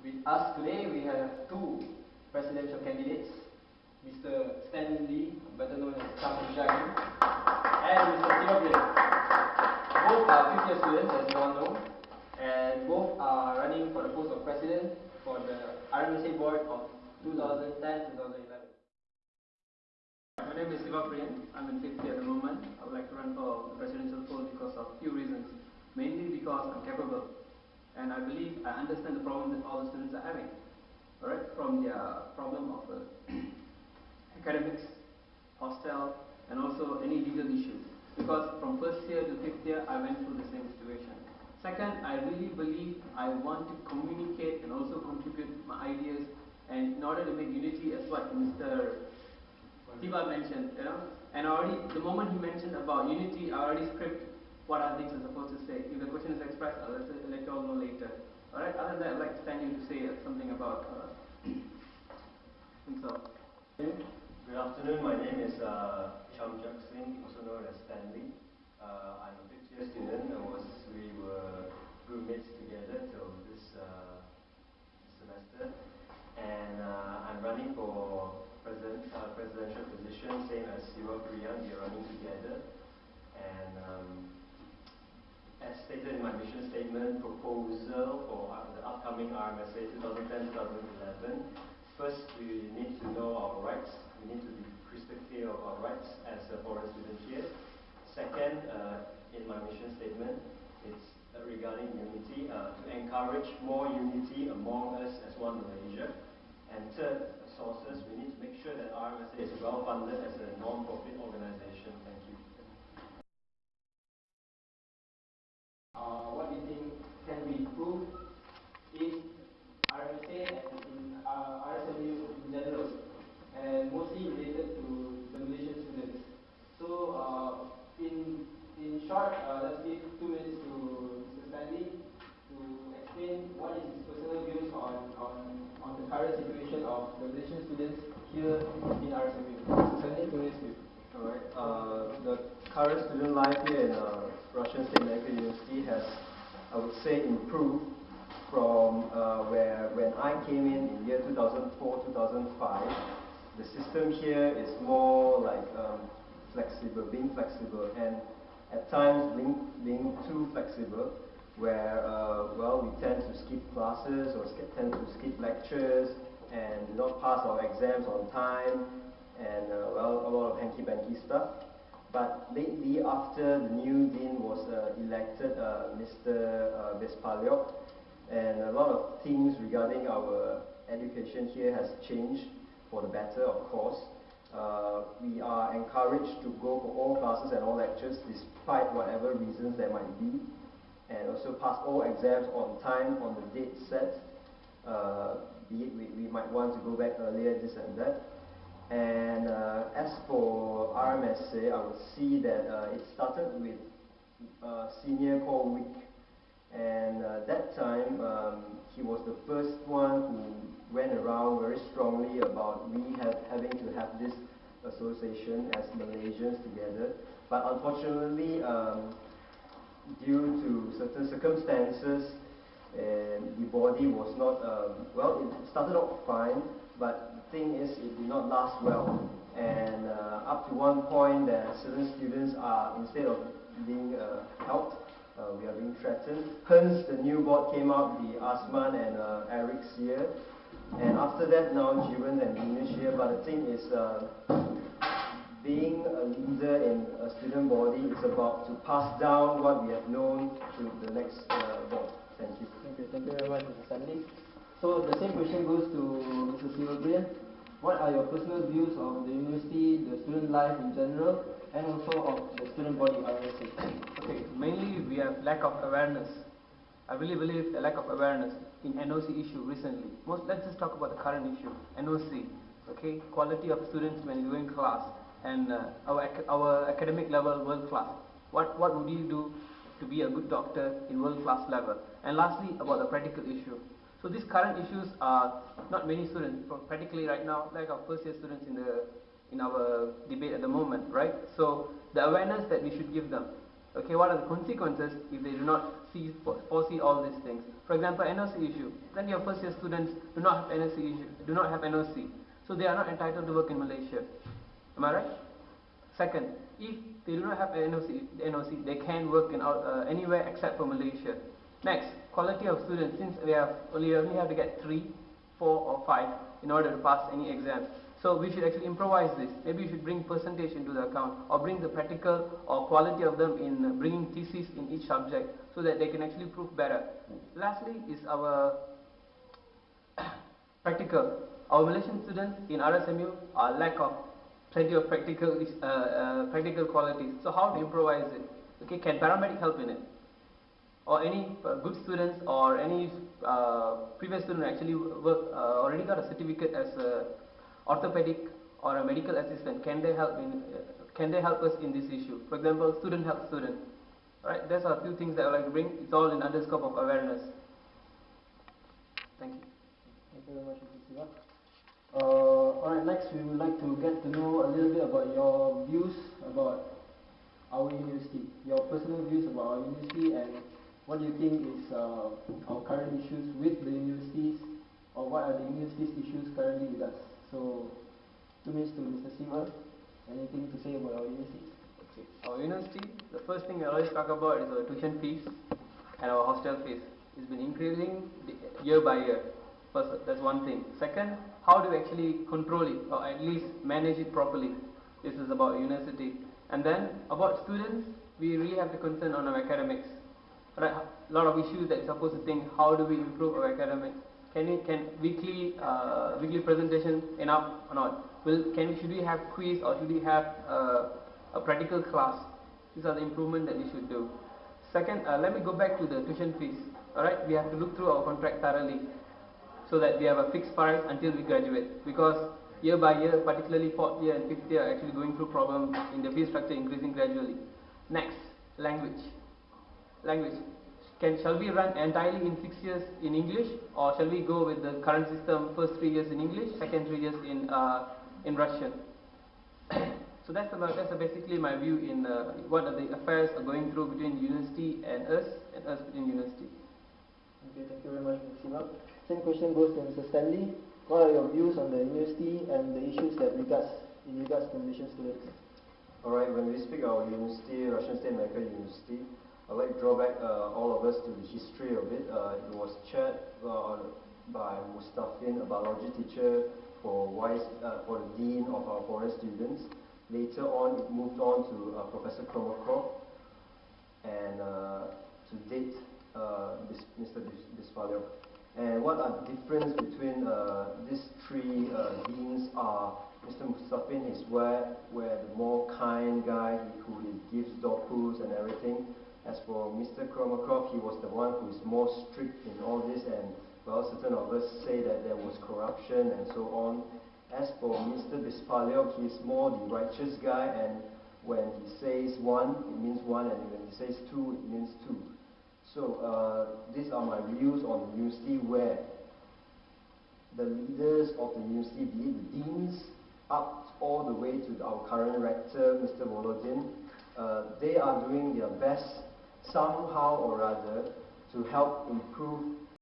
With us today, we have two presidential candidates, Mr. Stan Lee, better known as Chang Jagi, and Mr. Siva Priyan. Both are fifth-year students, as you all know, and both are running for the post of president for the RMSA board of 2010-2011. My name is Siva Priyan. I'm in 5th year at the moment. I would like to run for the presidential post because of a few reasons. Mainly because I'm capable and I believe I understand the problem that all the students are having. Alright, from their problem of academics, hostel, and also any legal issues. Because from 1st year to 5th year, I went through the same situation. Second, I really believe I want to communicate and also contribute my ideas, and in order to make unity, as what Mr. Siva mentioned, and already the moment he mentioned about unity, I already script what are things I'm supposed to say. If the question is expressed, I'll let you all know later. Alright, other than that, I'd like to stand you to say something about himself. Good afternoon, my name is Chang Jagi, also known as Stanley. I'm a 5th year student. We were roommates together till this semester, and I'm running for presidential position, same as Siva Priyan. We are running together, and as stated in my mission statement, proposal for the upcoming RMSA 2010-2011. First, we need to know our rights. We need to be crystal clear of our rights as a foreign student here. Second, in my mission statement, it's regarding unity, to encourage more unity among us as one Malaysia. And third, sources, we need to make sure that RMSA is well funded as a non-profit organization. Thank you. What we think can be improved is RMSA and RSMU in general, and mostly related to the Malaysian students. So, in short, let's give 2 minutes to Mr. Stanley to explain what is his personal views on the current situation of the Malaysian students here in RSMU. Mr. Stanley, 2 minutes, please. Alright, the current student life here in Russian State Medical University has, I would say, improved from when I came in year 2004-2005. The system here is more like being flexible, and at times being too flexible, where we tend to skip classes or tend to skip lectures and do not pass our exams on time, and a lot of hanky-panky stuff. But lately, after the new dean was elected, Mr. Vespaliok, and a lot of things regarding our education here has changed for the better, of course. We are encouraged to go for all classes and all lectures despite whatever reasons there might be, and also pass all exams on time, on the date set, be it we might want to go back earlier, this and that. And as for RMSA, I would see that it started with a senior called Wick, and that time he was the first one who went around very strongly about having to have this association as Malaysians together. But unfortunately, due to certain circumstances, the body was not, it started off fine, but the thing is, it did not last well. And up to one point, certain students are, instead of being helped, we are being threatened. Hence, the new board came out, the Asman and Eric's here. And after that, now Jiren and Dinesh here. But the thing is, being a leader in a student body is about to pass down what we have known to the next board. Thank you. Thank you very much, Mr. Stanley. So the same question goes to Mr. Siva Priyan. What are your personal views of the university, the student life in general, and also of the student body RMSA? Okay, mainly we have lack of awareness. I really believe a lack of awareness in NOC issue recently. Let's just talk about the current issue, NOC. Okay, quality of students when doing class, and our academic level world class. What would you do to be a good doctor in world class level? And lastly, about the practical issue. So these current issues are not many students, practically right now, like our first year students in our debate at the moment, right? So the awareness that we should give them. Okay, what are the consequences if they do not foresee all these things? For example, NOC issue. Plenty of first year students do not have NOC issue, do not have NOC, so they are not entitled to work in Malaysia. Am I right? Second, if they do not have NOC, they can work in anywhere except for Malaysia. Next, quality of students. Since we only have to get 3, 4 or 5 in order to pass any exam. So we should actually improvise this. Maybe we should bring percentage into the account, or bring the practical or quality of them in bringing thesis in each subject, so that they can actually prove better. Lastly is our practical. Our Malaysian students in RSMU are lack of plenty of practical qualities. So how to improvise it? Okay, can paramedic help in it? Or any good students or any previous student actually already got a certificate as a orthopedic or a medical assistant, can they help us in this issue? For example, student help student. Right? There's a few things that I would like to bring. It's all in under scope of awareness. Thank you. Thank you very much, Mr. Siva. Alright, next we would like to get to know a little bit about your views about our university, your personal views about our university, and what do you think is our current issues with the universities, or what are the university's issues currently with us. So, 2 minutes to Mr. Siva. Anything to say about our university? Okay. Our university, the first thing I always talk about is our tuition fees and our hostel fees. It's been increasing year by year. First, that's one thing. Second, how do we actually control it, or at least manage it properly? This is about university. And then about students, we really have to concern on our academics. Right? A lot of issues that we're supposed to think, how do we improve our academics? Can weekly presentation enough or not? Should we have quiz, or should we have a practical class? These are the improvements that we should do. Second, let me go back to the tuition fees. Alright, we have to look through our contract thoroughly, so that we have a fixed price until we graduate. Because year by year, particularly 4th year and 5th year, are actually going through problems in the fee structure increasing gradually. Next, language. Shall we run entirely in 6 years in English, or shall we go with the current system, first 3 years in English, second 3 years in Russian? So that's basically my view in what are the affairs are going through between university and us between university. Okay, thank you very much, Mr. Siva. Same question goes to Mr. Stanley. What are your views on the university and the issues that in regards to Malaysian students? Alright, when we speak our university, Russian State Medical University, I'd like to draw back all of us to the history of it. It was chaired by Mustafin, a biology teacher, for the Dean of our foreign students. Later on, it moved on to Professor Kromakov, and to date, Mr. Bispaliov. And what are the difference between these 3 deans are, Mr. Mustafin is where the more kind guy who gives docus and everything. As for Mr. Kromakov, he was the one who is more strict in all this, and well, certain of us say that there was corruption and so on. As for Mr. Bispaliov, he is more the righteous guy, and when he says 1, it means 1, and when he says 2, it means 2. So these are my views on the university, where the leaders of the university, be it the deans, up all the way to our current rector, Mr. Volodin, they are doing their best somehow or other to help improve